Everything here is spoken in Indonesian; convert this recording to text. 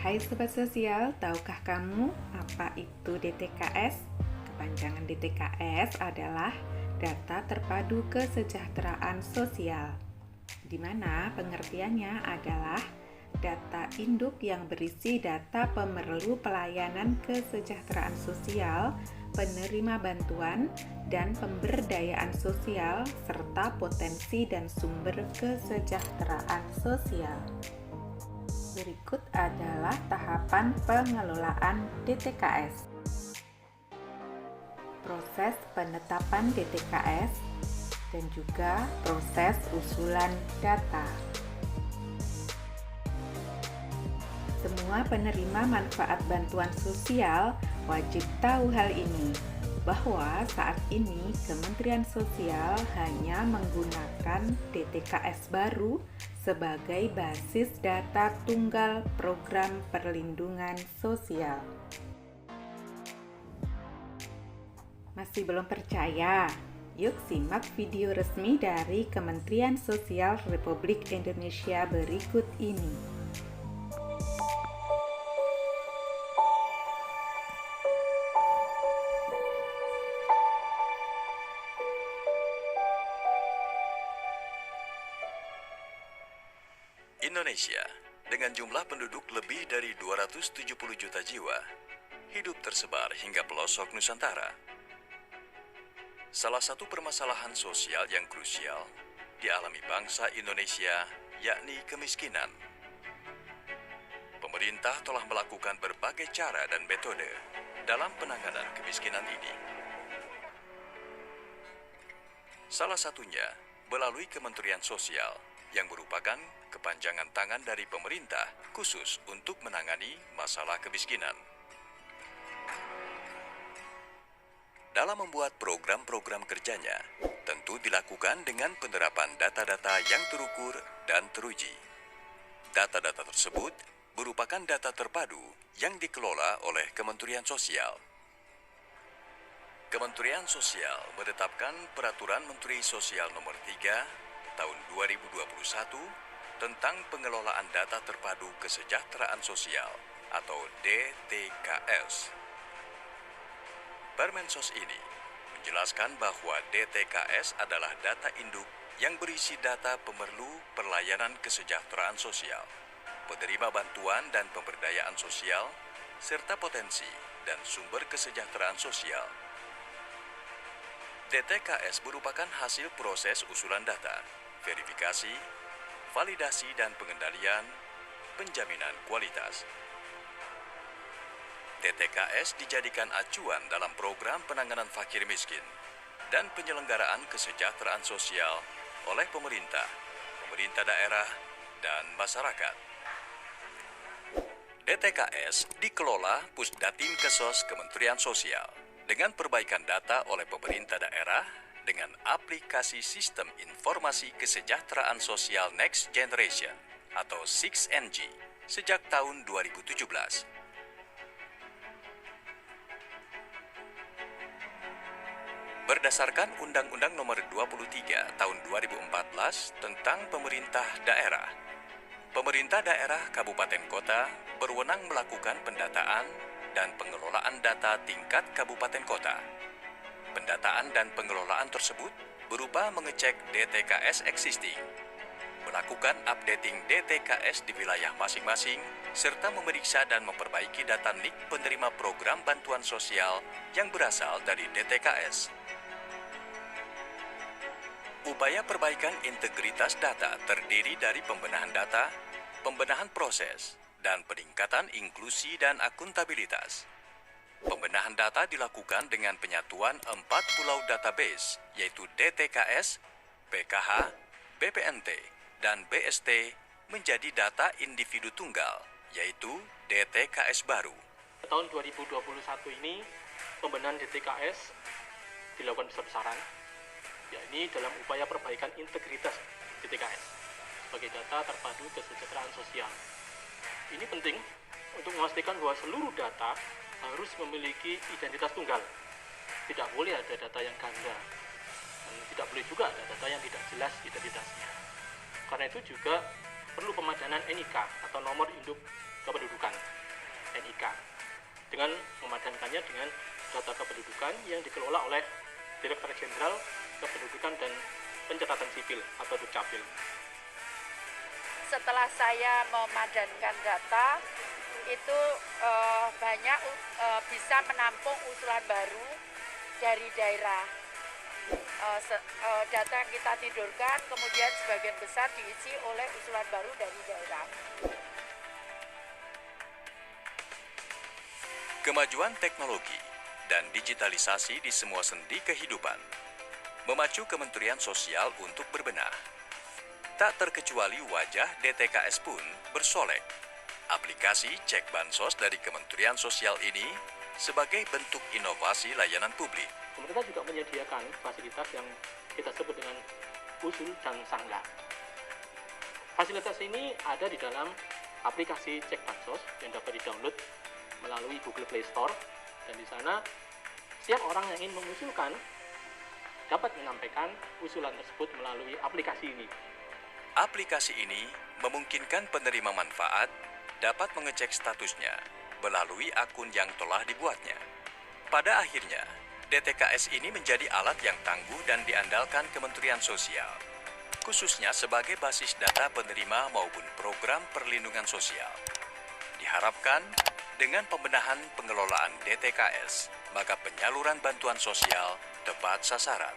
Hai Sobat Sosial, tahukah kamu apa itu DTKS? Kepanjangan DTKS adalah Data Terpadu Kesejahteraan Sosial, di mana pengertiannya adalah data induk yang berisi data pemerlu pelayanan kesejahteraan sosial, penerima bantuan, dan pemberdayaan sosial, serta potensi dan sumber kesejahteraan sosial. Berikut adalah tahapan pengelolaan DTKS. Proses penetapan DTKS dan juga proses usulan data. Semua penerima manfaat bantuan sosial wajib tahu hal ini, bahwa saat ini Kementerian Sosial hanya menggunakan DTKS baru sebagai basis data tunggal program perlindungan sosial. Masih belum percaya? Yuk simak video resmi dari Kementerian Sosial Republik Indonesia berikut ini. Indonesia, dengan jumlah penduduk lebih dari 270 juta jiwa, hidup tersebar hingga pelosok Nusantara. Salah satu permasalahan sosial yang krusial dialami bangsa Indonesia, yakni kemiskinan. Pemerintah telah melakukan berbagai cara dan metode dalam penanganan kemiskinan ini. Salah satunya melalui Kementerian Sosial, yang merupakan kepanjangan tangan dari pemerintah khusus untuk menangani masalah kemiskinan. Dalam membuat program-program kerjanya, tentu dilakukan dengan penerapan data-data yang terukur dan teruji. Data-data tersebut merupakan data terpadu yang dikelola oleh Kementerian Sosial. Kementerian Sosial menetapkan Peraturan Menteri Sosial Nomor 3 Tahun 2021 tentang pengelolaan data terpadu kesejahteraan sosial atau DTKS. Permensos ini menjelaskan bahwa DTKS adalah data induk yang berisi data pemerlu pelayanan kesejahteraan sosial, penerima bantuan dan pemberdayaan sosial, serta potensi dan sumber kesejahteraan sosial. DTKS merupakan hasil proses usulan data, verifikasi, validasi dan pengendalian, penjaminan kualitas. DTKS dijadikan acuan dalam program penanganan fakir miskin dan penyelenggaraan kesejahteraan sosial oleh pemerintah, pemerintah daerah, dan masyarakat. DTKS dikelola Pusdatin Kesos Kementerian Sosial dengan perbaikan data oleh pemerintah daerah dengan aplikasi Sistem Informasi Kesejahteraan Sosial Next Generation atau 6NG sejak tahun 2017. Berdasarkan Undang-Undang Nomor 23 Tahun 2014 tentang Pemerintah Daerah, pemerintah daerah kabupaten kota berwenang melakukan pendataan dan pengelolaan data tingkat kabupaten kota. Pendataan dan pengelolaan tersebut berupa mengecek DTKS existing, melakukan updating DTKS di wilayah masing-masing, serta memeriksa dan memperbaiki data NIK penerima program bantuan sosial yang berasal dari DTKS. Upaya perbaikan integritas data terdiri dari pembenahan data, pembenahan proses, dan peningkatan inklusi dan akuntabilitas. Pembenahan data dilakukan dengan penyatuan 4 pulau database, yaitu DTKS, PKH, BPNT, dan BST menjadi data individu tunggal, yaitu DTKS baru. Tahun 2021 ini, pembenahan DTKS dilakukan besar-besaran, yakni dalam upaya perbaikan integritas DTKS sebagai data terpadu kesejahteraan sosial. Ini penting untuk memastikan bahwa seluruh data harus memiliki identitas tunggal. Tidak boleh ada data yang ganda, dan tidak boleh juga ada data yang tidak jelas identitasnya. Karena itu juga perlu pemadanan NIK atau nomor induk kependudukan. NIK dengan memadankannya dengan data kependudukan yang dikelola oleh Direktur Jenderal Kependudukan dan Pencatatan Sipil atau Dukcapil. Setelah saya memadankan data, itu banyak bisa menampung usulan baru dari daerah. Data yang kita tidurkan kemudian sebagian besar diisi oleh usulan baru dari daerah. Kemajuan teknologi dan digitalisasi di semua sendi kehidupan memacu Kementerian Sosial untuk berbenah. Tak terkecuali wajah DTKS pun bersolek. Aplikasi Cek Bansos dari Kementerian Sosial ini sebagai bentuk inovasi layanan publik. Pemerintah juga menyediakan fasilitas yang kita sebut dengan usul dan sangga. Fasilitas ini ada di dalam aplikasi Cek Bansos yang dapat di-download melalui Google Play Store, dan di sana setiap orang yang ingin mengusulkan dapat menyampaikan usulan tersebut melalui aplikasi ini. Aplikasi ini memungkinkan penerima manfaat dapat mengecek statusnya melalui akun yang telah dibuatnya. Pada akhirnya, DTKS ini menjadi alat yang tangguh dan diandalkan Kementerian Sosial, khususnya sebagai basis data penerima maupun program perlindungan sosial. Diharapkan, dengan pembenahan pengelolaan DTKS, maka penyaluran bantuan sosial tepat sasaran.